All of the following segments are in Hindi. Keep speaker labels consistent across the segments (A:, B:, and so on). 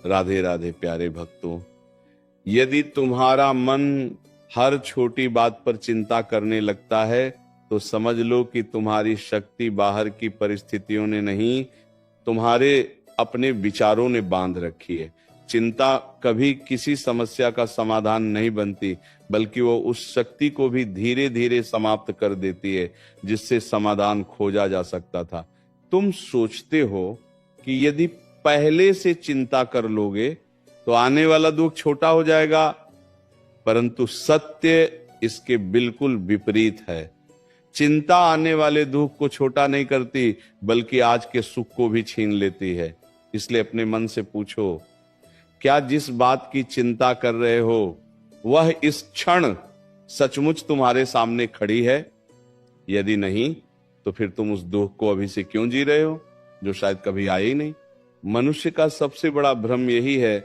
A: राधे राधे प्यारे भक्तों, यदि तुम्हारा मन हर छोटी बात पर चिंता करने लगता है तो समझ लो कि तुम्हारी शक्ति बाहर की परिस्थितियों ने नहीं, तुम्हारे अपने विचारों ने बांध रखी है। चिंता कभी किसी समस्या का समाधान नहीं बनती, बल्कि वो उस शक्ति को भी धीरे धीरे समाप्त कर देती है जिससे समाधान खोजा जा सकता था। तुम सोचते हो कि यदि पहले से चिंता कर लोगे तो आने वाला दुख छोटा हो जाएगा, परंतु सत्य इसके बिल्कुल विपरीत है। चिंता आने वाले दुख को छोटा नहीं करती, बल्कि आज के सुख को भी छीन लेती है। इसलिए अपने मन से पूछो, क्या जिस बात की चिंता कर रहे हो वह इस क्षण सचमुच तुम्हारे सामने खड़ी है? यदि नहीं, तो फिर तुम उस दुख को अभी से क्यों जी रहे हो, जो शायद कभी आए ही नहीं। मनुष्य का सबसे बड़ा भ्रम यही है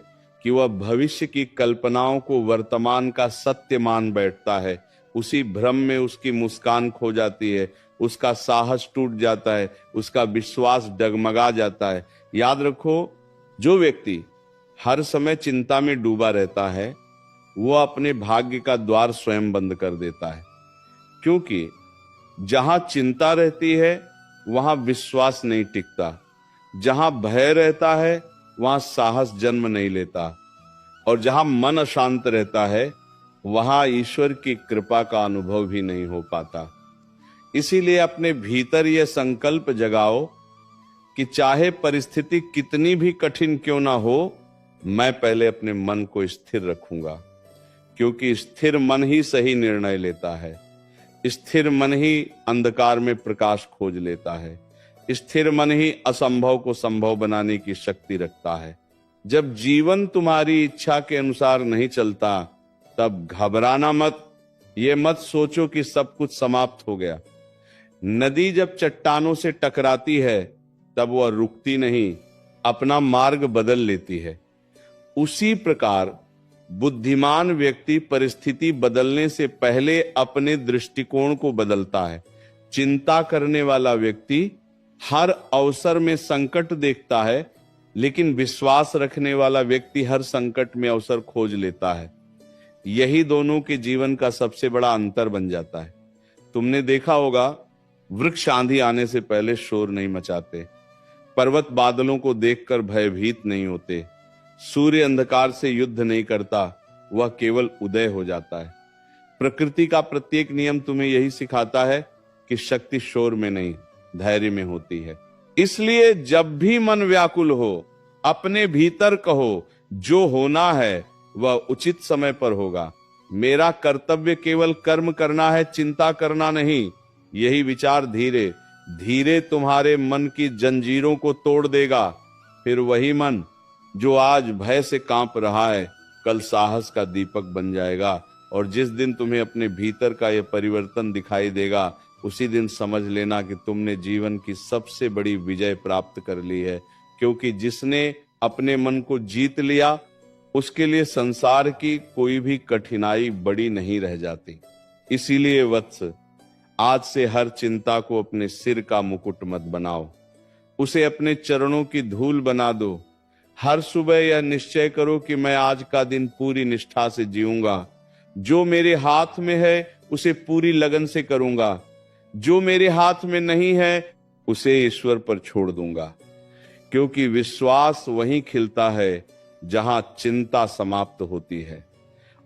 A: कि वह भविष्य की कल्पनाओं को वर्तमान का सत्य मान बैठता है। उसी भ्रम में उसकी मुस्कान खो जाती है, उसका साहस टूट जाता है, उसका विश्वास डगमगा जाता है। याद रखो, जो व्यक्ति हर समय चिंता में डूबा रहता है वो अपने भाग्य का द्वार स्वयं बंद कर देता है, क्योंकि जहां चिंता रहती है वहां विश्वास नहीं टिकता, जहां भय रहता है वहां साहस जन्म नहीं लेता, और जहां मन अशांत रहता है वहां ईश्वर की कृपा का अनुभव भी नहीं हो पाता। इसीलिए अपने भीतर यह संकल्प जगाओ कि चाहे परिस्थिति कितनी भी कठिन क्यों ना हो, मैं पहले अपने मन को स्थिर रखूंगा, क्योंकि स्थिर मन ही सही निर्णय लेता है। स्थिर मन ही अंधकार में प्रकाश खोज लेता है। स्थिर मन ही असंभव को संभव बनाने की शक्ति रखता है। जब जीवन तुम्हारी इच्छा के अनुसार नहीं चलता, तब घबराना मत। ये मत सोचो कि सब कुछ समाप्त हो गया। नदी जब चट्टानों से टकराती है तब वह रुकती नहीं, अपना मार्ग बदल लेती है। उसी प्रकार बुद्धिमान व्यक्ति परिस्थिति बदलने से पहले अपने दृष्टिकोण को बदलता है। चिंता करने वाला व्यक्ति हर अवसर में संकट देखता है, लेकिन विश्वास रखने वाला व्यक्ति हर संकट में अवसर खोज लेता है। यही दोनों के जीवन का सबसे बड़ा अंतर बन जाता है। तुमने देखा होगा, वृक्ष आंधी आने से पहले शोर नहीं मचाते, पर्वत बादलों को देखकर भयभीत नहीं होते, सूर्य अंधकार से युद्ध नहीं करता, वह केवल उदय हो जाता है। प्रकृति का प्रत्येक नियम तुम्हें यही सिखाता है कि शक्ति शोर में नहीं, धैर्य में होती है। इसलिए जब भी मन व्याकुल हो, अपने भीतर कहो, जो होना है वह उचित समय पर होगा। मेरा कर्तव्य केवल कर्म करना है, चिंता करना नहीं। यही विचार धीरे धीरे तुम्हारे मन की जंजीरों को तोड़ देगा। फिर वही मन जो आज भय से कांप रहा है, कल साहस का दीपक बन जाएगा। और जिस दिन तुम्हें अपने भीतर का यह परिवर्तन दिखाई देगा, उसी दिन समझ लेना कि तुमने जीवन की सबसे बड़ी विजय प्राप्त कर ली है। क्योंकि जिसने अपने मन को जीत लिया, उसके लिए संसार की कोई भी कठिनाई बड़ी नहीं रह जाती। इसीलिए वत्स, आज से हर चिंता को अपने सिर का मुकुट मत बनाओ, उसे अपने चरणों की धूल बना दो। हर सुबह यह निश्चय करो कि मैं आज का दिन पूरी निष्ठा से जीऊंगा। जो मेरे हाथ में है उसे पूरी लगन से करूंगा, जो मेरे हाथ में नहीं है उसे ईश्वर पर छोड़ दूंगा। क्योंकि विश्वास वहीं खिलता है जहां चिंता समाप्त होती है,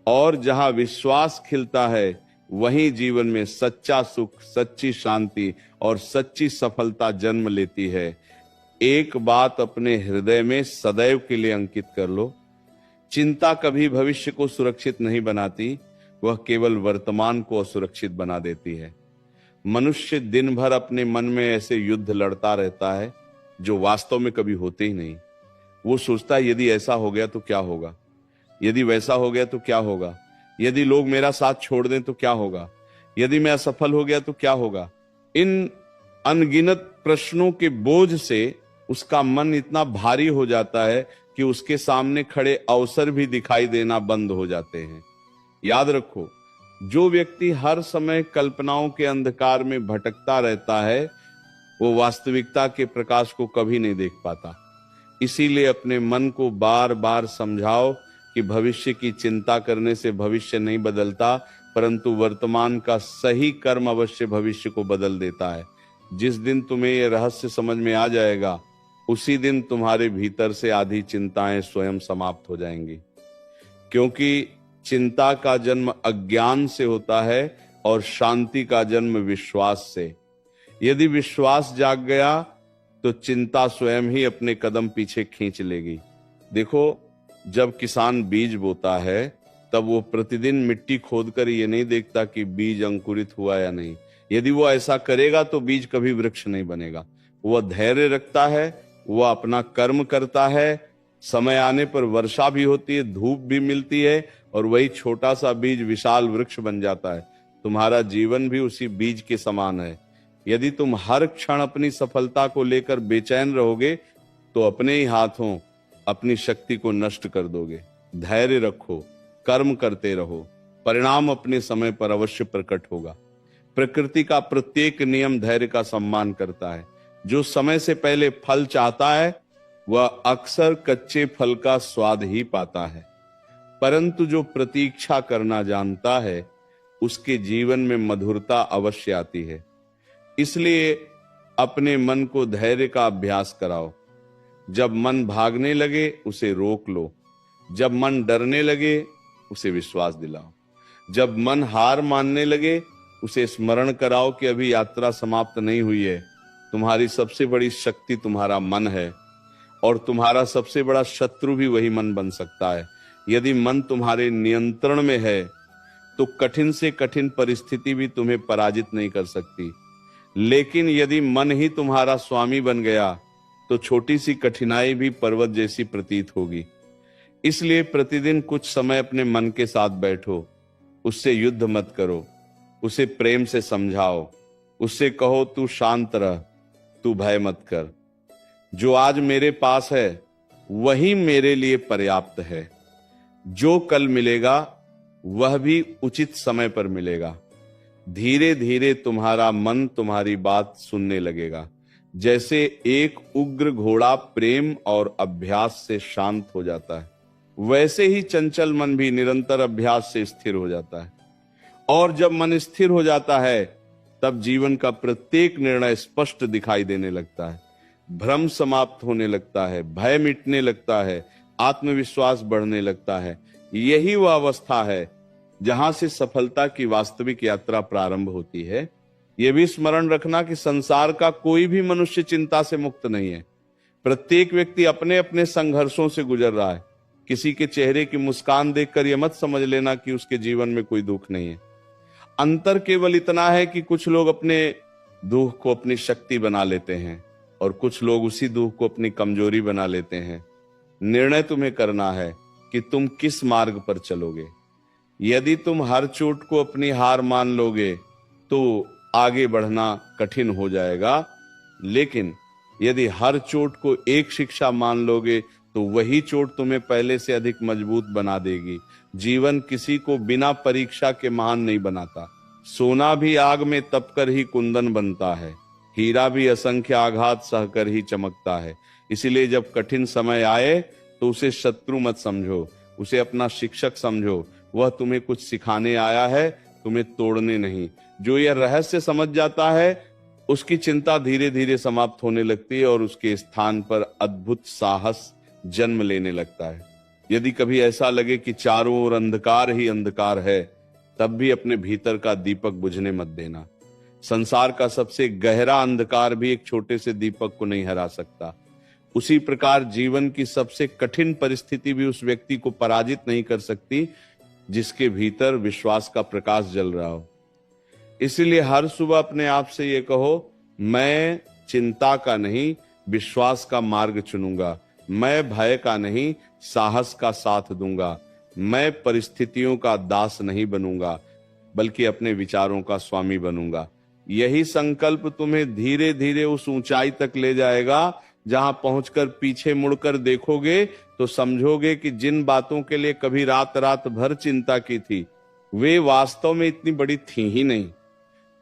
A: और जहां विश्वास खिलता है वहीं जीवन में सच्चा सुख, सच्ची शांति और सच्ची सफलता जन्म लेती है। एक बात अपने हृदय में सदैव के लिए अंकित कर लो, चिंता कभी भविष्य को सुरक्षित नहीं बनाती, वह केवल वर्तमान को असुरक्षित बना देती है। मनुष्य दिन भर अपने मन में ऐसे युद्ध लड़ता रहता है जो वास्तव में कभी होते ही नहीं। वो सोचता है, यदि ऐसा हो गया तो क्या होगा, यदि वैसा हो गया तो क्या होगा, यदि लोग मेरा साथ छोड़ दें तो क्या होगा, यदि मैं असफल हो गया तो क्या होगा। इन अनगिनत प्रश्नों के बोझ से उसका मन इतना भारी हो जाता है कि उसके सामने खड़े अवसर भी दिखाई देना बंद हो जाते हैं। याद रखो, जो व्यक्ति हर समय कल्पनाओं के अंधकार में भटकता रहता है, वो वास्तविकता के प्रकाश को कभी नहीं देख पाता। इसीलिए अपने मन को बार बार समझाओ कि भविष्य की चिंता करने से भविष्य नहीं बदलता, परंतु वर्तमान का सही कर्म अवश्य भविष्य को बदल देता है। जिस दिन तुम्हें यह रहस्य समझ में आ जाएगा, उसी दिन तुम्हारे भीतर से आधी चिंताएं स्वयं समाप्त हो जाएंगी। क्योंकि चिंता का जन्म अज्ञान से होता है और शांति का जन्म विश्वास से। यदि विश्वास जाग गया तो चिंता स्वयं ही अपने कदम पीछे खींच लेगी। देखो, जब किसान बीज बोता है तब वो प्रतिदिन मिट्टी खोदकर ये नहीं देखता कि बीज अंकुरित हुआ या नहीं। यदि वो ऐसा करेगा तो बीज कभी वृक्ष नहीं बनेगा। वह धैर्य रखता है, वह अपना कर्म करता है, समय आने पर वर्षा भी होती है, धूप भी मिलती है और वही छोटा सा बीज विशाल वृक्ष बन जाता है। तुम्हारा जीवन भी उसी बीज के समान है। यदि तुम हर क्षण अपनी सफलता को लेकर बेचैन रहोगे तो अपने ही हाथों अपनी शक्ति को नष्ट कर दोगे। धैर्य रखो, कर्म करते रहो, परिणाम अपने समय पर अवश्य प्रकट होगा। प्रकृति का प्रत्येक नियम धैर्य का सम्मान करता है। जो समय से पहले फल चाहता है वह अक्सर कच्चे फल का स्वाद ही पाता है, परंतु जो प्रतीक्षा करना जानता है उसके जीवन में मधुरता अवश्य आती है। इसलिए अपने मन को धैर्य का अभ्यास कराओ। जब मन भागने लगे उसे रोक लो, जब मन डरने लगे उसे विश्वास दिलाओ, जब मन हार मानने लगे उसे स्मरण कराओ कि अभी यात्रा समाप्त नहीं हुई है। तुम्हारी सबसे बड़ी शक्ति तुम्हारा मन है और तुम्हारा सबसे बड़ा शत्रु भी वही मन बन सकता है। यदि मन तुम्हारे नियंत्रण में है तो कठिन से कठिन परिस्थिति भी तुम्हें पराजित नहीं कर सकती, लेकिन यदि मन ही तुम्हारा स्वामी बन गया तो छोटी सी कठिनाई भी पर्वत जैसी प्रतीत होगी। इसलिए प्रतिदिन कुछ समय अपने मन के साथ बैठो, उससे युद्ध मत करो, उसे प्रेम से समझाओ, उससे कहो तू शांत रह, तू भय मत कर। जो आज मेरे पास है वही मेरे लिए पर्याप्त है। जो कल मिलेगा वह भी उचित समय पर मिलेगा। धीरे धीरे तुम्हारा मन तुम्हारी बात सुनने लगेगा। जैसे एक उग्र घोड़ा प्रेम और अभ्यास से शांत हो जाता है, वैसे ही चंचल मन भी निरंतर अभ्यास से स्थिर हो जाता है। और जब मन स्थिर हो जाता है तब जीवन का प्रत्येक निर्णय स्पष्ट दिखाई देने लगता है, भ्रम समाप्त होने लगता है, भय मिटने लगता है, आत्मविश्वास बढ़ने लगता है। यही वह अवस्था है जहां से सफलता की वास्तविक यात्रा प्रारंभ होती है। यह भी स्मरण रखना कि संसार का कोई भी मनुष्य चिंता से मुक्त नहीं है। प्रत्येक व्यक्ति अपने अपने संघर्षों से गुजर रहा है। किसी के चेहरे की मुस्कान देखकर यह मत समझ लेना कि उसके जीवन में कोई दुख नहीं है। अंतर केवल इतना है कि कुछ लोग अपने दुख को अपनी शक्ति बना लेते हैं और कुछ लोग उसी दुख को अपनी कमजोरी बना लेते हैं। निर्णय तुम्हें करना है कि तुम किस मार्ग पर चलोगे। यदि तुम हर चोट को अपनी हार मान लोगे तो आगे बढ़ना कठिन हो जाएगा, लेकिन यदि हर चोट को एक शिक्षा मान लोगे तो वही चोट तुम्हें पहले से अधिक मजबूत बना देगी। जीवन किसी को बिना परीक्षा के महान नहीं बनाता। सोना भी आग में तपकर ही कुंदन बनता है, हीरा भी असंख्य आघात सहकर ही चमकता है। इसीलिए जब कठिन समय आए तो उसे शत्रु मत समझो, उसे अपना शिक्षक समझो। वह तुम्हें कुछ सिखाने आया है, तुम्हें तोड़ने नहीं। जो यह रहस्य समझ जाता है उसकी चिंता धीरे धीरे समाप्त होने लगती है और उसके स्थान पर अद्भुत साहस जन्म लेने लगता है। यदि कभी ऐसा लगे कि चारों ओर अंधकार ही अंधकार है, तब भी अपने भीतर का दीपक बुझने मत देना। संसार का सबसे गहरा अंधकार भी एक छोटे से दीपक को नहीं हरा सकता। उसी प्रकार जीवन की सबसे कठिन परिस्थिति भी उस व्यक्ति को पराजित नहीं कर सकती जिसके भीतर विश्वास का प्रकाश जल रहा हो। इसीलिए हर सुबह अपने आप से ये कहो, मैं चिंता का नहीं विश्वास का मार्ग चुनूंगा, मैं भय का नहीं साहस का साथ दूंगा, मैं परिस्थितियों का दास नहीं बनूंगा बल्कि अपने विचारों का स्वामी बनूंगा। यही संकल्प तुम्हें धीरे धीरे उस ऊंचाई तक ले जाएगा जहां पहुंचकर पीछे मुड़कर देखोगे तो समझोगे कि जिन बातों के लिए कभी रात रात भर चिंता की थी वे वास्तव में इतनी बड़ी थी ही नहीं।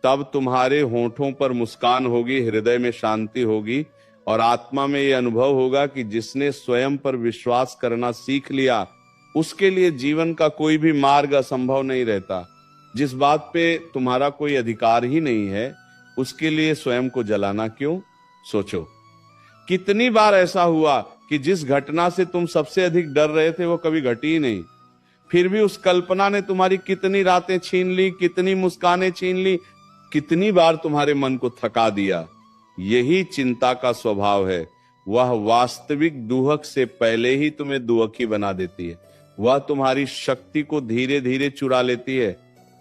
A: तब तुम्हारे होठों पर मुस्कान होगी, हृदय में शांति होगी और आत्मा में यह अनुभव होगा कि जिसने स्वयं पर विश्वास करना सीख लिया उसके लिए जीवन का कोई भी मार्ग असंभव नहीं रहता। जिस बात पे तुम्हारा कोई अधिकार ही नहीं है उसके लिए स्वयं को जलाना क्यों? सोचो, कितनी बार ऐसा हुआ कि जिस घटना से तुम सबसे अधिक डर रहे थे वो कभी घटी ही नहीं, फिर भी उस कल्पना ने तुम्हारी कितनी रातें छीन ली, कितनी मुस्कानें छीन ली, कितनी बार तुम्हारे मन को थका दिया। यही चिंता का स्वभाव है। वह वास्तविक दुहक से पहले ही तुम्हें दुहकी बना देती है। वह तुम्हारी शक्ति को धीरे धीरे चुरा लेती है,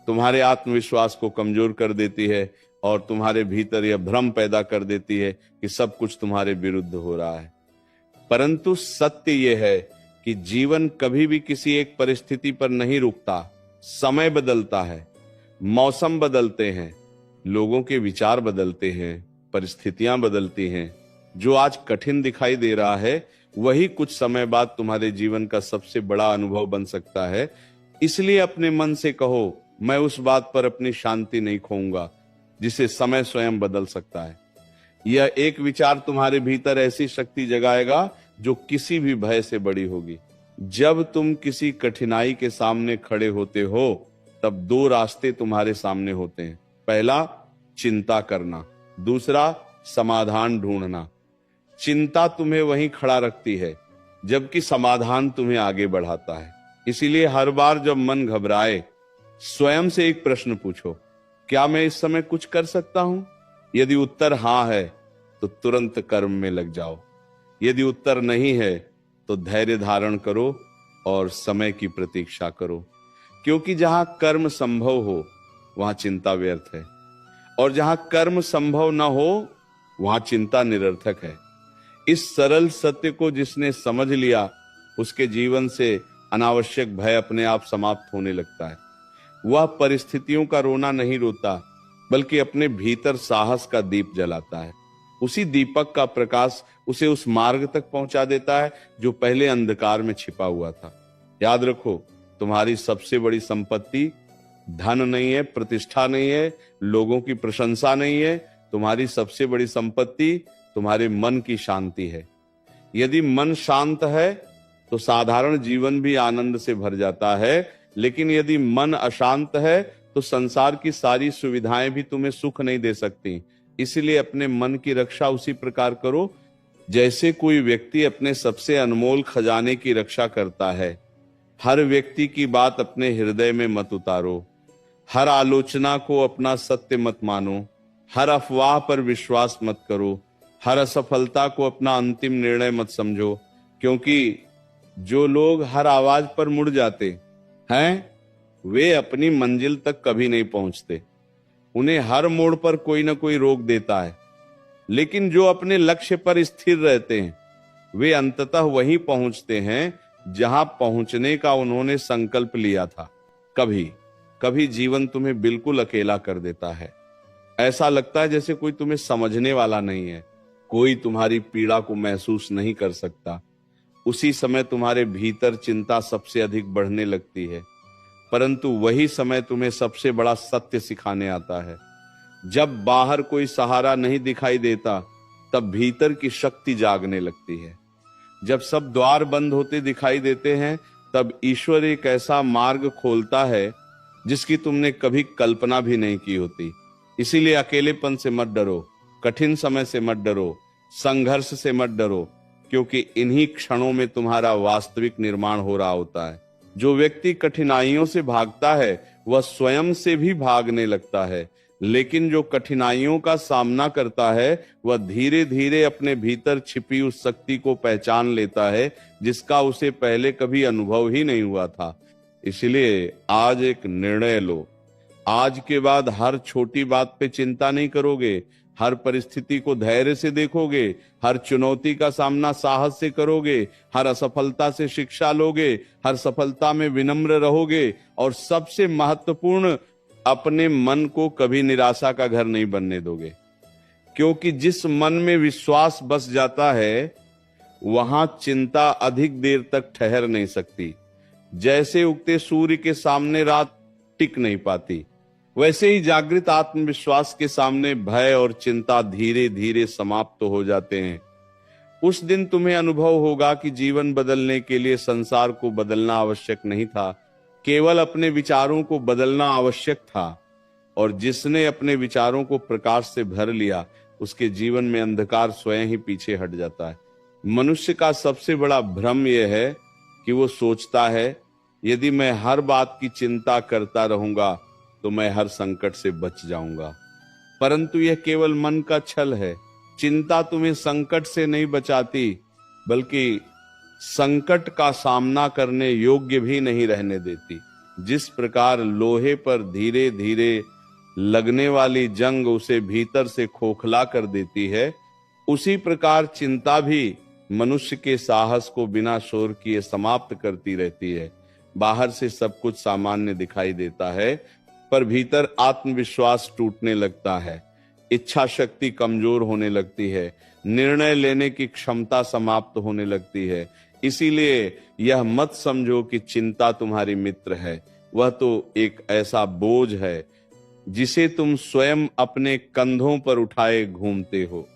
A: तुम्हारे आत्मविश्वास को कमजोर कर देती है और तुम्हारे भीतर यह भ्रम पैदा कर देती है कि सब कुछ तुम्हारे विरुद्ध हो रहा है। परंतु सत्य यह है कि जीवन कभी भी किसी एक परिस्थिति पर नहीं रुकता। समय बदलता है, मौसम बदलते हैं, लोगों के विचार बदलते हैं, परिस्थितियां बदलती हैं। जो आज कठिन दिखाई दे रहा है वही कुछ समय बाद तुम्हारे जीवन का सबसे बड़ा अनुभव बन सकता है। इसलिए अपने मन से कहो, मैं उस बात पर अपनी शांति नहीं खोऊंगा जिसे समय स्वयं बदल सकता है। यह एक विचार तुम्हारे भीतर ऐसी शक्ति जगाएगा जो किसी भी भय से बड़ी होगी। जब तुम किसी कठिनाई के सामने खड़े होते हो तब दो रास्ते तुम्हारे सामने होते हैं। पहला, चिंता करना, दूसरा, समाधान ढूंढना। चिंता तुम्हें वहीं खड़ा रखती है जबकि समाधान तुम्हें आगे बढ़ाता है। इसीलिए हर बार जब मन घबराए स्वयं से एक प्रश्न पूछो, क्या मैं इस समय कुछ कर सकता हूं? यदि उत्तर हां है तो तुरंत कर्म में लग जाओ। यदि उत्तर नहीं है तो धैर्य धारण करो और समय की प्रतीक्षा करो, क्योंकि जहां कर्म संभव हो वहां चिंता व्यर्थ है और जहां कर्म संभव न हो वहां चिंता निरर्थक है। इस सरल सत्य को जिसने समझ लिया उसके जीवन से अनावश्यक भय अपने आप समाप्त होने लगता है। वह परिस्थितियों का रोना नहीं रोता बल्कि अपने भीतर साहस का दीप जलाता है। उसी दीपक का प्रकाश उसे उस मार्ग तक पहुंचा देता है जो पहले अंधकार में छिपा हुआ था। याद रखो, तुम्हारी सबसे बड़ी संपत्ति धन नहीं है, प्रतिष्ठा नहीं है, लोगों की प्रशंसा नहीं है। तुम्हारी सबसे बड़ी संपत्ति तुम्हारे मन की शांति है। यदि मन शांत है तो साधारण जीवन भी आनंद से भर जाता है, लेकिन यदि मन अशांत है तो संसार की सारी सुविधाएं भी तुम्हें सुख नहीं दे सकती। इसलिए अपने मन की रक्षा उसी प्रकार करो जैसे कोई व्यक्ति अपने सबसे अनमोल खजाने की रक्षा करता है। हर व्यक्ति की बात अपने हृदय में मत उतारो, हर आलोचना को अपना सत्य मत मानो, हर अफवाह पर विश्वास मत करो, हर असफलता को अपना अंतिम निर्णय मत समझो, क्योंकि जो लोग हर आवाज पर मुड़ जाते हैं वे अपनी मंजिल तक कभी नहीं पहुंचते। उन्हें हर मोड़ पर कोई ना कोई रोक देता है, लेकिन जो अपने लक्ष्य पर स्थिर रहते हैं वे अंततः वहीं पहुंचते हैं जहां पहुंचने का उन्होंने संकल्प लिया था। कभी कभी जीवन तुम्हें बिल्कुल अकेला कर देता है। ऐसा लगता है जैसे कोई तुम्हें समझने वाला नहीं है, कोई तुम्हारी पीड़ा को महसूस नहीं कर सकता। उसी समय तुम्हारे भीतर चिंता सबसे अधिक बढ़ने लगती है, परंतु वही समय तुम्हें सबसे बड़ा सत्य सिखाने आता है। जब बाहर कोई सहारा नहीं दिखाई देता तब भीतर की शक्ति जागने लगती है। जब सब द्वार बंद होते दिखाई देते हैं तब ईश्वर एक ऐसा मार्ग खोलता है जिसकी तुमने कभी कल्पना भी नहीं की होती। इसीलिए अकेलेपन से मत डरो, कठिन समय से मत डरो, संघर्ष से मत डरो, क्योंकि इन्हीं क्षणों में तुम्हारा वास्तविक निर्माण हो रहा होता है। जो व्यक्ति कठिनाइयों से भागता है वह स्वयं से भी भागने लगता है, लेकिन जो कठिनाइयों का सामना करता है वह धीरे धीरे अपने भीतर छिपी उस शक्ति को पहचान लेता है जिसका उसे पहले कभी अनुभव ही नहीं हुआ था। इसलिए आज एक निर्णय लो। आज के बाद हर छोटी बात पे चिंता नहीं करोगे, हर परिस्थिति को धैर्य से देखोगे, हर चुनौती का सामना साहस से करोगे, हर असफलता से शिक्षा लोगे, हर सफलता में विनम्र रहोगे और सबसे महत्वपूर्ण, अपने मन को कभी निराशा का घर नहीं बनने दोगे। क्योंकि जिस मन में विश्वास बस जाता है वहां चिंता अधिक देर तक ठहर नहीं सकती। जैसे उगते सूर्य के सामने रात टिक नहीं पाती, वैसे ही जागृत आत्मविश्वास के सामने भय और चिंता धीरे धीरे समाप्त हो जाते हैं। उस दिन तुम्हें अनुभव होगा कि जीवन बदलने के लिए संसार को बदलना आवश्यक नहीं था, केवल अपने विचारों को बदलना आवश्यक था। और जिसने अपने विचारों को प्रकाश से भर लिया, उसके जीवन में अंधकार स्वयं ही पीछे हट जाता है। मनुष्य का सबसे बड़ा भ्रम यह है कि वो सोचता है यदि मैं हर बात की चिंता करता रहूंगा तो मैं हर संकट से बच जाऊंगा। परंतु यह केवल मन का छल है। चिंता तुम्हें संकट से नहीं बचाती, बल्कि संकट का सामना करने योग्य भी नहीं रहने देती। जिस प्रकार लोहे पर धीरे धीरे लगने वाली जंग उसे भीतर से खोखला कर देती है, उसी प्रकार चिंता भी मनुष्य के साहस को बिना शोर किए समाप्त करती रहती है। बाहर से सब कुछ सामान्य दिखाई देता है, पर भीतर आत्मविश्वास टूटने लगता है, इच्छा शक्ति कमजोर होने लगती है, निर्णय लेने की क्षमता समाप्त होने लगती है। इसीलिए यह मत समझो कि चिंता तुम्हारी मित्र है, वह तो एक ऐसा बोझ है जिसे तुम स्वयं अपने कंधों पर उठाए घूमते हो।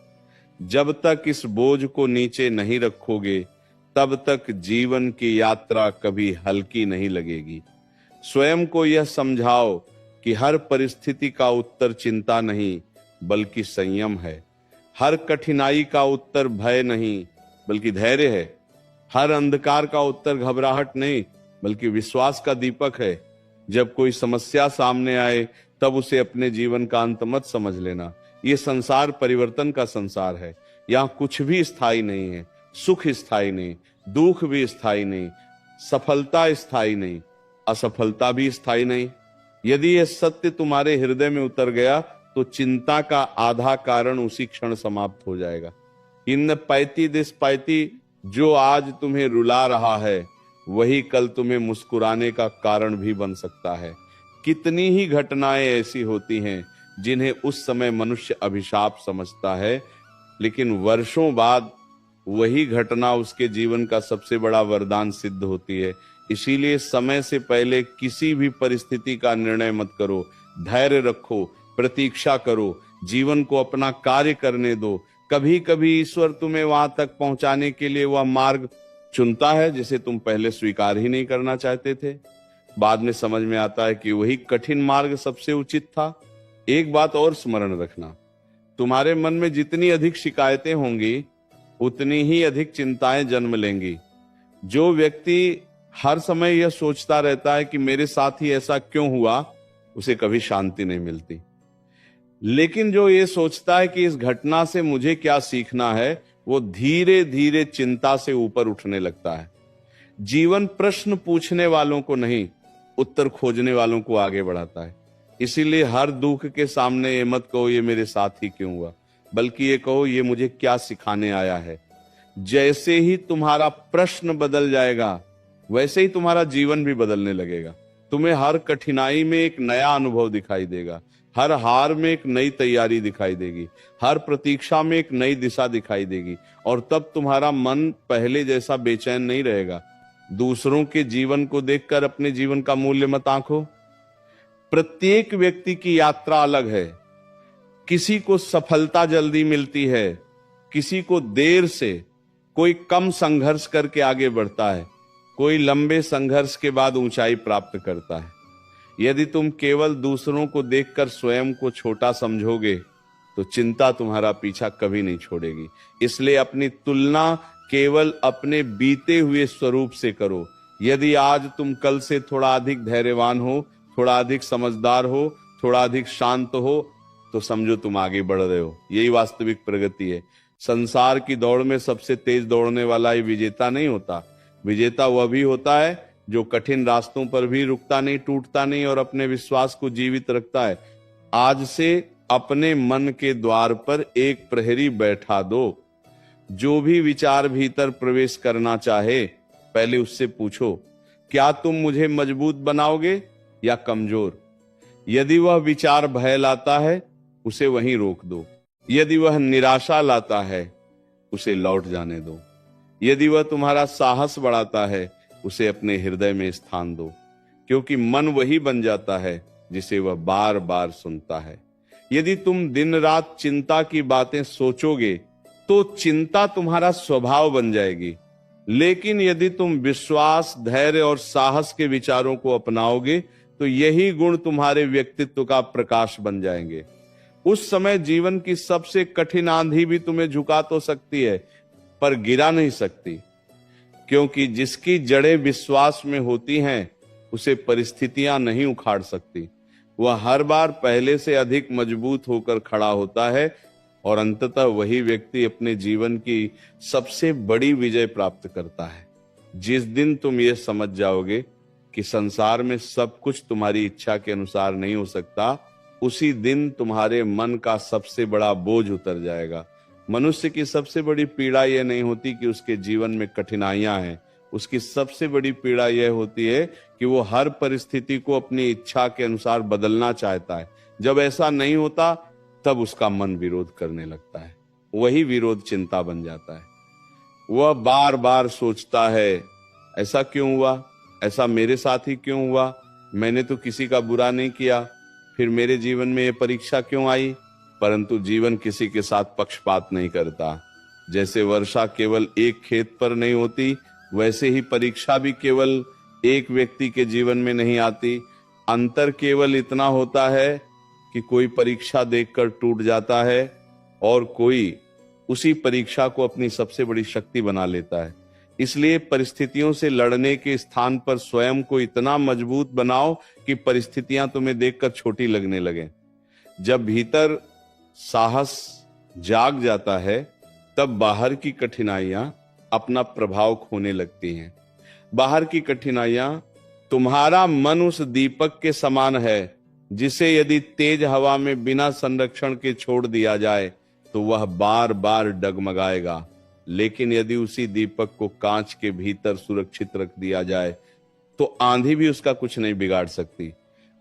A: जब तक इस बोझ को नीचे नहीं रखोगे, तब तक जीवन की यात्रा कभी हल्की नहीं लगेगी। स्वयं को यह समझाओ कि हर परिस्थिति का उत्तर चिंता नहीं, बल्कि संयम है। हर कठिनाई का उत्तर भय नहीं, बल्कि धैर्य है। हर अंधकार का उत्तर घबराहट नहीं, बल्कि विश्वास का दीपक है। जब कोई समस्या सामने आए, तब उसे अपने जीवन का अंत मत समझ लेना। ये संसार परिवर्तन का संसार है। यहाँ कुछ भी स्थायी नहीं है। सुख स्थायी नहीं, दुख भी स्थायी नहीं, सफलता स्थायी नहीं, असफलता भी स्थायी नहीं। यदि यह सत्य तुम्हारे हृदय में उतर गया, तो चिंता का आधा कारण उसी क्षण समाप्त हो जाएगा। इन पैती दिस पैती, जो आज तुम्हें रुला रहा है, वही कल तुम्हें मुस्कुराने का कारण भी बन सकता है। कितनी ही घटनाएं ऐसी होती हैं जिन्हें उस समय मनुष्य अभिशाप समझता है, लेकिन वर्षों बाद वही घटना उसके जीवन का सबसे बड़ा वरदान सिद्ध होती है। इसीलिए समय से पहले किसी भी परिस्थिति का निर्णय मत करो। धैर्य रखो, प्रतीक्षा करो, जीवन को अपना कार्य करने दो। कभी कभी ईश्वर तुम्हें वहां तक पहुंचाने के लिए वह मार्ग चुनता है जिसे तुम पहले स्वीकार ही नहीं करना चाहते थे। बाद में समझ में आता है कि वही कठिन मार्ग सबसे उचित था। एक बात और स्मरण रखना, तुम्हारे मन में जितनी अधिक शिकायतें होंगी, उतनी ही अधिक चिंताएं जन्म लेंगी। जो व्यक्ति हर समय यह सोचता रहता है कि मेरे साथ ही ऐसा क्यों हुआ, उसे कभी शांति नहीं मिलती। लेकिन जो ये सोचता है कि इस घटना से मुझे क्या सीखना है, वो धीरे धीरे चिंता से ऊपर उठने लगता है। जीवन प्रश्न पूछने वालों को नहीं, उत्तर खोजने वालों को आगे बढ़ाता है। इसीलिए हर दुख के सामने ये मत कहो ये मेरे साथ ही क्यों हुआ, बल्कि ये कहो ये मुझे क्या सिखाने आया है। जैसे ही तुम्हारा प्रश्न बदल जाएगा, वैसे ही तुम्हारा जीवन भी बदलने लगेगा। तुम्हें हर कठिनाई में एक नया अनुभव दिखाई देगा, हर हार में एक नई तैयारी दिखाई देगी, हर प्रतीक्षा में एक नई दिशा दिखाई देगी। और तब तुम्हारा मन पहले जैसा बेचैन नहीं रहेगा। दूसरों के जीवन को देखकर अपने जीवन का मूल्य मत आंको। प्रत्येक व्यक्ति की यात्रा अलग है। किसी को सफलता जल्दी मिलती है, किसी को देर से। कोई कम संघर्ष करके आगे बढ़ता है, कोई लंबे संघर्ष के बाद ऊंचाई प्राप्त करता है। यदि तुम केवल दूसरों को देखकर स्वयं को छोटा समझोगे, तो चिंता तुम्हारा पीछा कभी नहीं छोड़ेगी। इसलिए अपनी तुलना केवल अपने बीते हुए स्वरूप से करो। यदि आज तुम कल से थोड़ा अधिक धैर्यवान हो, थोड़ा अधिक समझदार हो, थोड़ा अधिक शांत हो, तो समझो तुम आगे बढ़ रहे हो। यही वास्तविक प्रगति है। संसार की दौड़ में सबसे तेज दौड़ने वाला ही विजेता नहीं होता। विजेता वह भी होता है जो कठिन रास्तों पर भी रुकता नहीं, टूटता नहीं और अपने विश्वास को जीवित रखता है। आज से अपने मन के द्वार पर एक प्रहरी बैठा दो। जो भी विचार भीतर प्रवेश करना चाहे, पहले उससे पूछो, क्या तुम मुझे मजबूत बनाओगे या कमजोर? यदि वह विचार भय लाता है, उसे वहीं रोक दो। यदि वह निराशा लाता है, उसे लौट जाने दो। यदि वह तुम्हारा साहस बढ़ाता है, उसे अपने हृदय में स्थान दो, क्योंकि मन वही बन जाता है जिसे वह बार बार सुनता है। यदि तुम दिन रात चिंता की बातें सोचोगे, तो चिंता तुम्हारा स्वभाव बन जाएगी। लेकिन यदि तुम विश्वास, धैर्य और साहस के विचारों को अपनाओगे तो यही गुण तुम्हारे व्यक्तित्व का प्रकाश बन जाएंगे। उस समय जीवन की सबसे कठिन आंधी भी तुम्हें झुका तो सकती है, पर गिरा नहीं सकती, क्योंकि जिसकी जड़ें विश्वास में होती हैं उसे परिस्थितियां नहीं उखाड़ सकती। वह हर बार पहले से अधिक मजबूत होकर खड़ा होता है और अंततः वही व्यक्ति अपने जीवन की सबसे बड़ी विजय प्राप्त करता है। जिस दिन तुम ये समझ जाओगे कि संसार में सब कुछ तुम्हारी इच्छा के अनुसार नहीं हो सकता, उसी दिन तुम्हारे मन का सबसे बड़ा बोझ उतर जाएगा। मनुष्य की सबसे बड़ी पीड़ा यह नहीं होती कि उसके जीवन में कठिनाइयां हैं, उसकी सबसे बड़ी पीड़ा यह होती है कि वो हर परिस्थिति को अपनी इच्छा के अनुसार बदलना चाहता है। जब ऐसा नहीं होता तब उसका मन विरोध करने लगता है। वही विरोध चिंता बन जाता है। वह बार बार सोचता है, ऐसा क्यों हुआ, ऐसा मेरे साथ ही क्यों हुआ, मैंने तो किसी का बुरा नहीं किया, फिर मेरे जीवन में ये परीक्षा क्यों आई। परंतु जीवन किसी के साथ पक्षपात नहीं करता। जैसे वर्षा केवल एक खेत पर नहीं होती, वैसे ही परीक्षा भी केवल एक व्यक्ति के जीवन में नहीं आती। अंतर केवल इतना होता है कि कोई परीक्षा देखकर टूट जाता है और कोई उसी परीक्षा को अपनी सबसे बड़ी शक्ति बना लेता है। इसलिए परिस्थितियों से लड़ने के स्थान पर स्वयं को इतना मजबूत बनाओ कि परिस्थितियां तुम्हें देखकर छोटी लगने लगें। जब भीतर साहस जाग जाता है तब बाहर की कठिनाइयां अपना प्रभाव खोने लगती हैं। बाहर की कठिनाइयां, तुम्हारा मन उस दीपक के समान है जिसे यदि तेज हवा में बिना संरक्षण के छोड़ दिया जाए तो वह बार बार डगमगाएगा। लेकिन यदि उसी दीपक को कांच के भीतर सुरक्षित रख दिया जाए तो आंधी भी उसका कुछ नहीं बिगाड़ सकती।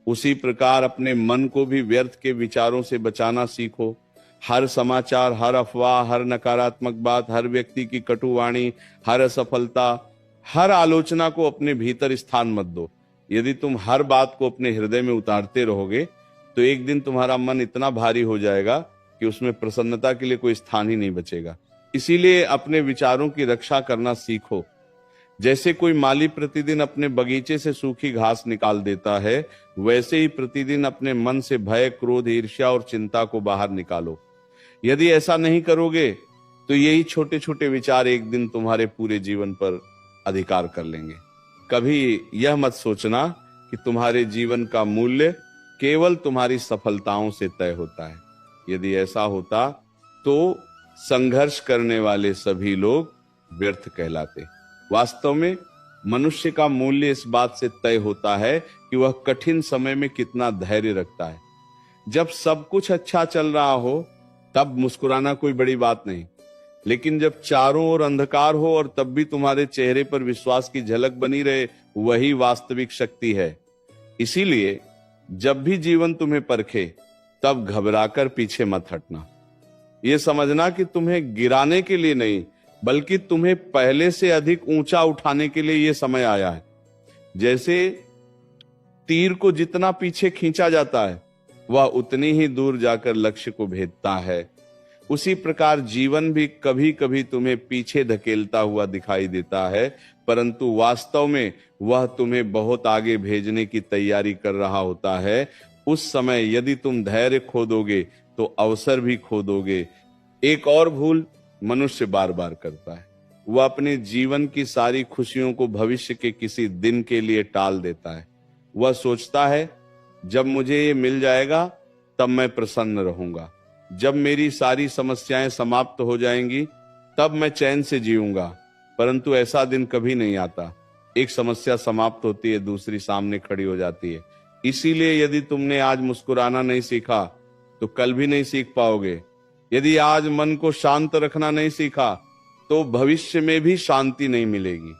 A: उसी प्रकार अपने मन को भी व्यर्थ के विचारों से बचाना सीखो। हर समाचार, हर अफवाह, हर नकारात्मक बात, हर व्यक्ति की कटुवाणी, हर असफलता, हर आलोचना को अपने भीतर स्थान मत दो। यदि तुम हर बात को अपने हृदय में उतारते रहोगे तो एक दिन तुम्हारा मन इतना भारी हो जाएगा कि उसमें प्रसन्नता के लिए कोई स्थान ही नहीं बचेगा। इसीलिए अपने विचारों की रक्षा करना सीखो। जैसे कोई माली प्रतिदिन अपने बगीचे से सूखी घास निकाल देता है, वैसे ही प्रतिदिन अपने मन से भय, क्रोध, ईर्ष्या और चिंता को बाहर निकालो। यदि ऐसा नहीं करोगे तो यही छोटे छोटे विचार एक दिन तुम्हारे पूरे जीवन पर अधिकार कर लेंगे। कभी यह मत सोचना कि तुम्हारे जीवन का मूल्य केवल तुम्हारी सफलताओं से तय होता है। यदि ऐसा होता तो संघर्ष करने वाले सभी लोग व्यर्थ कहलाते। वास्तव में मनुष्य का मूल्य इस बात से तय होता है कि वह कठिन समय में कितना धैर्य रखता है। जब सब कुछ अच्छा चल रहा हो तब मुस्कुराना कोई बड़ी बात नहीं, लेकिन जब चारों ओर अंधकार हो और तब भी तुम्हारे चेहरे पर विश्वास की झलक बनी रहे, वही वास्तविक शक्ति है। इसीलिए जब भी जीवन तुम्हें परखे तब घबराकर पीछे मत हटना। यह समझना कि तुम्हें गिराने के लिए नहीं, बल्कि तुम्हें पहले से अधिक ऊंचा उठाने के लिए यह समय आया है। जैसे तीर को जितना पीछे खींचा जाता है वह उतनी ही दूर जाकर लक्ष्य को भेदता है, उसी प्रकार जीवन भी कभी कभी तुम्हें पीछे धकेलता हुआ दिखाई देता है, परंतु वास्तव में वह तुम्हें बहुत आगे भेजने की तैयारी कर रहा होता है। उस समय यदि तुम धैर्य खो दोगे तो अवसर भी खो दोगे। एक और भूल मनुष्य बार बार करता है, वह अपने जीवन की सारी खुशियों को भविष्य के किसी दिन के लिए टाल देता है। वह सोचता है जब मुझे ये मिल जाएगा तब मैं प्रसन्न रहूंगा, जब मेरी सारी समस्याएं समाप्त हो जाएंगी तब मैं चैन से जीऊंगा। परंतु ऐसा दिन कभी नहीं आता। एक समस्या समाप्त होती है, दूसरी सामने खड़ी हो जाती है। इसीलिए यदि तुमने आज मुस्कुराना नहीं सीखा तो कल भी नहीं सीख पाओगे। यदि आज मन को शांत रखना नहीं सीखा तो भविष्य में भी शांति नहीं मिलेगी।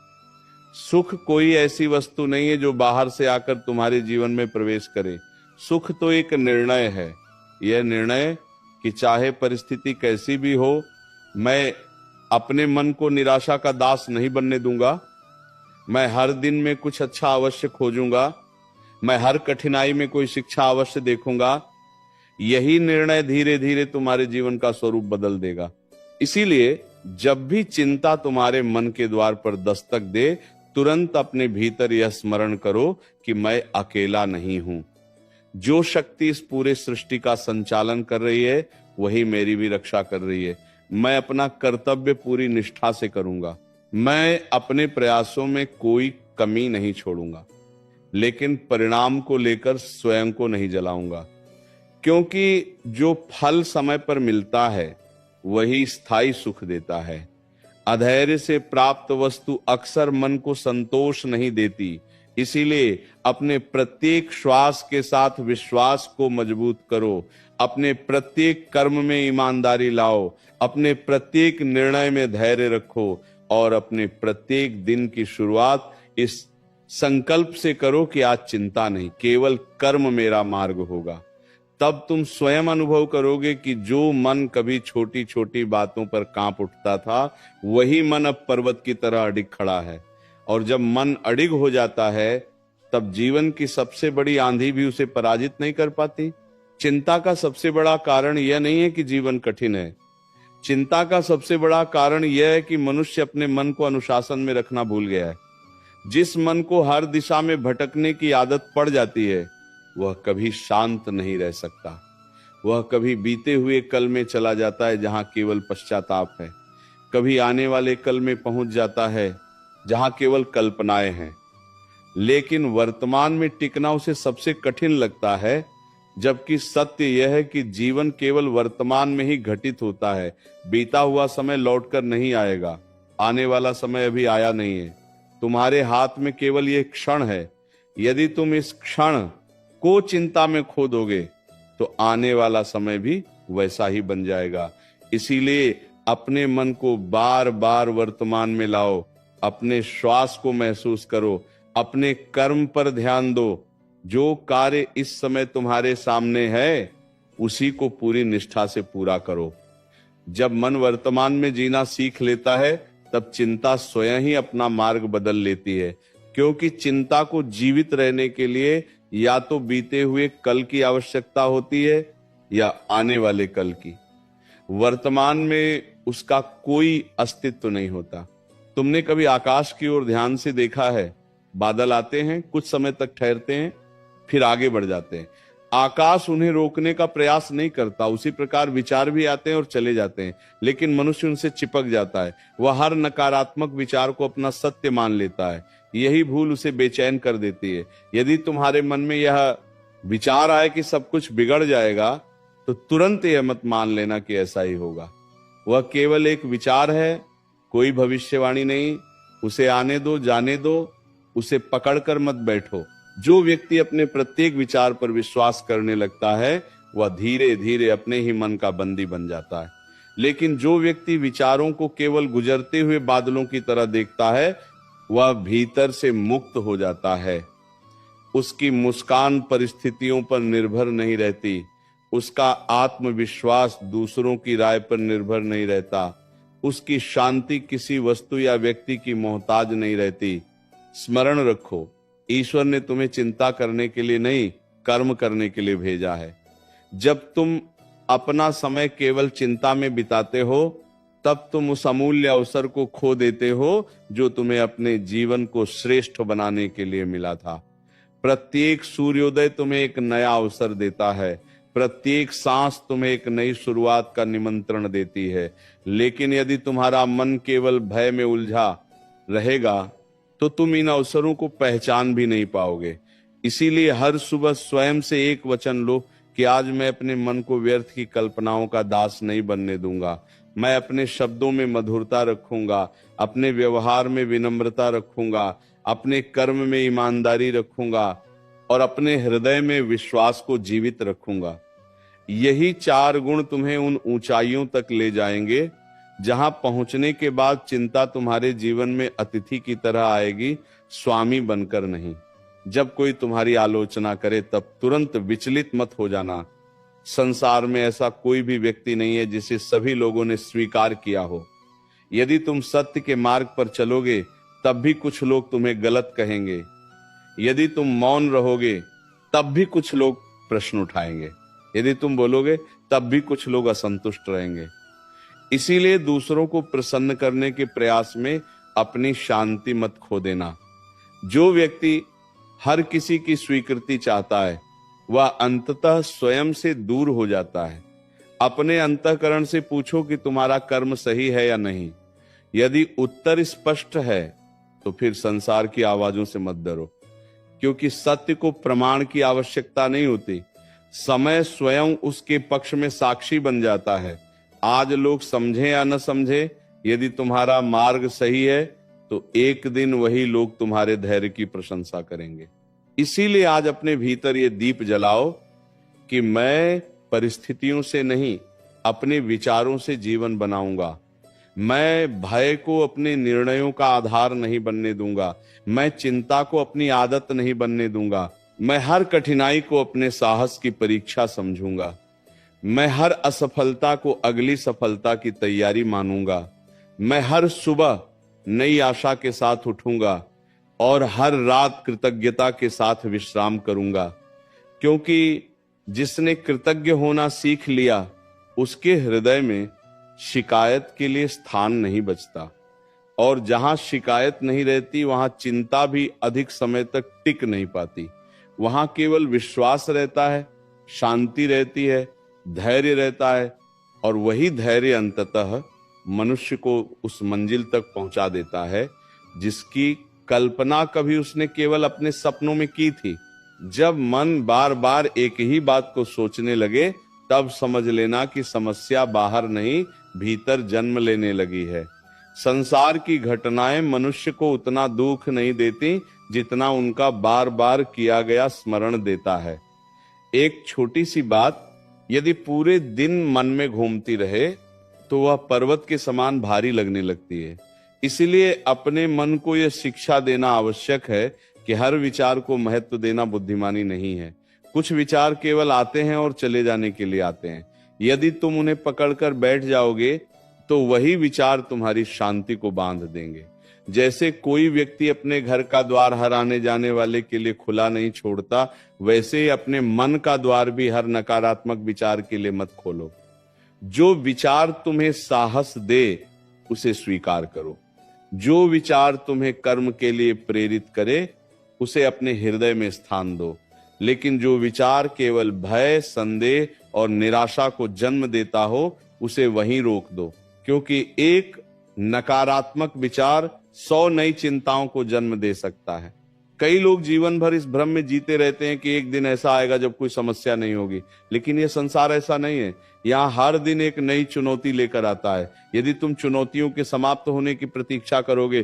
A: सुख कोई ऐसी वस्तु नहीं है जो बाहर से आकर तुम्हारे जीवन में प्रवेश करे। सुख तो एक निर्णय है। यह निर्णय कि चाहे परिस्थिति कैसी भी हो, मैं अपने मन को निराशा का दास नहीं बनने दूंगा। मैं हर दिन में कुछ अच्छा अवश्य खोजूंगा। मैं हर कठिनाई में कोई शिक्षा अवश्य देखूंगा। यही निर्णय धीरे धीरे तुम्हारे जीवन का स्वरूप बदल देगा। इसीलिए जब भी चिंता तुम्हारे मन के द्वार पर दस्तक दे, तुरंत अपने भीतर यह स्मरण करो कि मैं अकेला नहीं हूं। जो शक्ति इस पूरे सृष्टि का संचालन कर रही है, वही मेरी भी रक्षा कर रही है। मैं अपना कर्तव्य पूरी निष्ठा से करूंगा। मैं अपने प्रयासों में कोई कमी नहीं छोड़ूंगा, लेकिन परिणाम को लेकर स्वयं को नहीं जलाऊंगा, क्योंकि जो फल समय पर मिलता है वही स्थायी सुख देता है। अधैर्य से प्राप्त वस्तु अक्सर मन को संतोष नहीं देती। इसीलिए अपने प्रत्येक श्वास के साथ विश्वास को मजबूत करो, अपने प्रत्येक कर्म में ईमानदारी लाओ, अपने प्रत्येक निर्णय में धैर्य रखो और अपने प्रत्येक दिन की शुरुआत इस संकल्प से करो कि आज चिंता नहीं, केवल कर्म मेरा मार्ग होगा। तब तुम स्वयं अनुभव करोगे कि जो मन कभी छोटी छोटी बातों पर कांप उठता था, वही मन अब पर्वत की तरह अडिग खड़ा है। और जब मन अडिग हो जाता है, तब जीवन की सबसे बड़ी आंधी भी उसे पराजित नहीं कर पाती। चिंता का सबसे बड़ा कारण यह नहीं है कि जीवन कठिन है। चिंता का सबसे बड़ा कारण यह है कि मनुष्य अपने मन को अनुशासन में रखना भूल गया है। जिस मन को हर दिशा में भटकने की आदत पड़ जाती है, वह कभी शांत नहीं रह सकता। वह कभी बीते हुए कल में चला जाता है जहां केवल पश्चाताप है, कभी आने वाले कल में पहुंच जाता है जहां केवल कल्पनाएं हैं। लेकिन वर्तमान में टिकना उसे सबसे कठिन लगता है, जबकि सत्य यह है कि जीवन केवल वर्तमान में ही घटित होता है। बीता हुआ समय लौटकर नहीं आएगा, आने वाला समय अभी आया नहीं है। तुम्हारे हाथ में केवल ये क्षण है। यदि तुम इस क्षण को चिंता में खो दोगे तो आने वाला समय भी वैसा ही बन जाएगा। इसीलिए अपने मन को बार बार वर्तमान में लाओ, अपने श्वास को महसूस करो, अपने कर्म पर ध्यान दो। जो कार्य इस समय तुम्हारे सामने है, उसी को पूरी निष्ठा से पूरा करो। जब मन वर्तमान में जीना सीख लेता है, तब चिंता स्वयं ही अपना मार्ग बदल लेती है, क्योंकि चिंता को जीवित रहने के लिए या तो बीते हुए कल की आवश्यकता होती है या आने वाले कल की। वर्तमान में उसका कोई अस्तित्व नहीं होता। तुमने कभी आकाश की ओर ध्यान से देखा है? बादल आते हैं, कुछ समय तक ठहरते हैं, फिर आगे बढ़ जाते हैं। आकाश उन्हें रोकने का प्रयास नहीं करता। उसी प्रकार विचार भी आते हैं और चले जाते हैं, लेकिन मनुष्य उनसे चिपक जाता है। वह हर नकारात्मक विचार को अपना सत्य मान लेता है। यही भूल उसे बेचैन कर देती है। यदि तुम्हारे मन में यह विचार आए कि सब कुछ बिगड़ जाएगा, तो तुरंत यह मत मान लेना कि ऐसा ही होगा। वह केवल एक विचार है, कोई भविष्यवाणी नहीं। उसे आने दो, जाने दो, उसे पकड़कर मत बैठो। जो व्यक्ति अपने प्रत्येक विचार पर विश्वास करने लगता है, वह धीरे धीरे अपने ही मन का बंदी बन जाता है। लेकिन जो व्यक्ति विचारों को केवल गुजरते हुए बादलों की तरह देखता है, वह भीतर से मुक्त हो जाता है। उसकी मुस्कान परिस्थितियों पर निर्भर नहीं रहती। उसका आत्मविश्वास दूसरों की राय पर निर्भर नहीं रहता। उसकी शांति किसी वस्तु या व्यक्ति की मोहताज नहीं रहती। स्मरण रखो, ईश्वर ने तुम्हें चिंता करने के लिए नहीं, कर्म करने के लिए भेजा है। जब तुम अपना समय केवल चिंता में बिताते हो, तब तुम उस अमूल्य अवसर को खो देते हो जो तुम्हें अपने जीवन को श्रेष्ठ बनाने के लिए मिला था। प्रत्येक सूर्योदय तुम्हें एक नया अवसर देता है। प्रत्येक सांस तुम्हें एक नई शुरुआत का निमंत्रण देती है। लेकिन यदि तुम्हारा मन केवल भय में उलझा रहेगा, तो तुम इन अवसरों को पहचान भी नहीं पाओगे। इसीलिए हर सुबह स्वयं से एक वचन लो कि आज मैं अपने मन को व्यर्थ की कल्पनाओं का दास नहीं बनने दूंगा। मैं अपने शब्दों में मधुरता रखूंगा, अपने व्यवहार में विनम्रता रखूंगा, अपने कर्म में ईमानदारी रखूंगा और अपने हृदय में विश्वास को जीवित रखूंगा। यही 4 गुण तुम्हें उन ऊंचाइयों तक ले जाएंगे जहां पहुंचने के बाद चिंता तुम्हारे जीवन में अतिथि की तरह आएगी, स्वामी बनकर नहीं। जब कोई तुम्हारी आलोचना करे, तब तुरंत विचलित मत हो जाना। संसार में ऐसा कोई भी व्यक्ति नहीं है जिसे सभी लोगों ने स्वीकार किया हो। यदि तुम सत्य के मार्ग पर चलोगे, तब भी कुछ लोग तुम्हें गलत कहेंगे। यदि तुम मौन रहोगे, तब भी कुछ लोग प्रश्न उठाएंगे। यदि तुम बोलोगे, तब भी कुछ लोग असंतुष्ट रहेंगे। इसीलिए दूसरों को प्रसन्न करने के प्रयास में अपनी शांति मत खो देना। जो व्यक्ति हर किसी की स्वीकृति चाहता है वह अंततः स्वयं से दूर हो जाता है। अपने अंतःकरण से पूछो कि तुम्हारा कर्म सही है या नहीं। यदि उत्तर स्पष्ट है तो फिर संसार की आवाजों से मत डरो, क्योंकि सत्य को प्रमाण की आवश्यकता नहीं होती। समय स्वयं उसके पक्ष में साक्षी बन जाता है। आज लोग समझे या न समझे, यदि तुम्हारा मार्ग सही है तो एक दिन वही लोग तुम्हारे धैर्य की प्रशंसा करेंगे। इसीलिए आज अपने भीतर ये दीप जलाओ कि मैं परिस्थितियों से नहीं, अपने विचारों से जीवन बनाऊंगा। मैं भय को अपने निर्णयों का आधार नहीं बनने दूंगा। मैं चिंता को अपनी आदत नहीं बनने दूंगा। मैं हर कठिनाई को अपने साहस की परीक्षा समझूंगा। मैं हर असफलता को अगली सफलता की तैयारी मानूंगा। मैं हर सुबह नई आशा के साथ उठूंगा और हर रात कृतज्ञता के साथ विश्राम करूंगा, क्योंकि जिसने कृतज्ञ होना सीख लिया उसके हृदय में शिकायत के लिए स्थान नहीं बचता, और जहां शिकायत नहीं रहती वहां चिंता भी अधिक समय तक टिक नहीं पाती। वहां केवल विश्वास रहता है, शांति रहती है, धैर्य रहता है, और वही धैर्य अंततः मनुष्य को उस मंजिल तक पहुंचा देता है जिसकी कल्पना कभी उसने केवल अपने सपनों में की थी। जब मन बार बार एक ही बात को सोचने लगे तब समझ लेना कि समस्या बाहर नहीं, भीतर जन्म लेने लगी है। संसार की घटनाएं मनुष्य को उतना दुख नहीं देती जितना उनका बार बार किया गया स्मरण देता है। एक छोटी सी बात यदि पूरे दिन मन में घूमती रहे तो वह पर्वत के समान भारी लगने लगती है। इसलिए अपने मन को यह शिक्षा देना आवश्यक है कि हर विचार को महत्व देना बुद्धिमानी नहीं है। कुछ विचार केवल आते हैं और चले जाने के लिए आते हैं। यदि तुम उन्हें पकड़कर बैठ जाओगे तो वही विचार तुम्हारी शांति को बांध देंगे। जैसे कोई व्यक्ति अपने घर का द्वार हर आने जाने वाले के लिए खुला नहीं छोड़ता, वैसे ही अपने मन का द्वार भी हर नकारात्मक विचार के लिए मत खोलो। जो विचार तुम्हें साहस दे उसे स्वीकार करो। जो विचार तुम्हें कर्म के लिए प्रेरित करे उसे अपने हृदय में स्थान दो। लेकिन जो विचार केवल भय, संदेह और निराशा को जन्म देता हो उसे वहीं रोक दो, क्योंकि एक नकारात्मक विचार 100 नई चिंताओं को जन्म दे सकता है। कई लोग जीवन भर इस भ्रम में जीते रहते हैं कि एक दिन ऐसा आएगा जब कोई समस्या नहीं होगी, लेकिन यह संसार ऐसा नहीं है। यहाँ हर दिन एक नई चुनौती लेकर आता है। यदि तुम चुनौतियों के समाप्त होने की प्रतीक्षा करोगे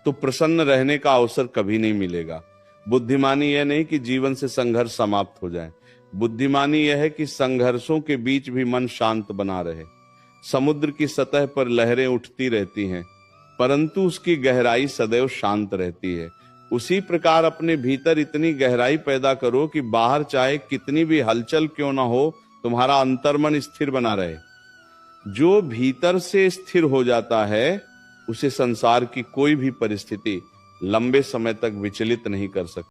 A: तो प्रसन्न रहने का अवसर कभी नहीं मिलेगा। बुद्धिमानी यह नहीं कि जीवन से संघर्ष समाप्त हो जाए। बुद्धिमानी यह है कि संघर्षों के बीच भी मन शांत बना रहे। समुद्र की सतह पर लहरें उठती रहती हैं, परंतु उसकी गहराई सदैव शांत रहती है। उसी प्रकार अपने भीतर इतनी गहराई पैदा करो कि बाहर चाहे कितनी भी हलचल क्यों ना हो, तुम्हारा अंतर्मन स्थिर बना रहे। जो भीतर से स्थिर हो जाता है उसे संसार की कोई भी परिस्थिति लंबे समय तक विचलित नहीं कर सकती।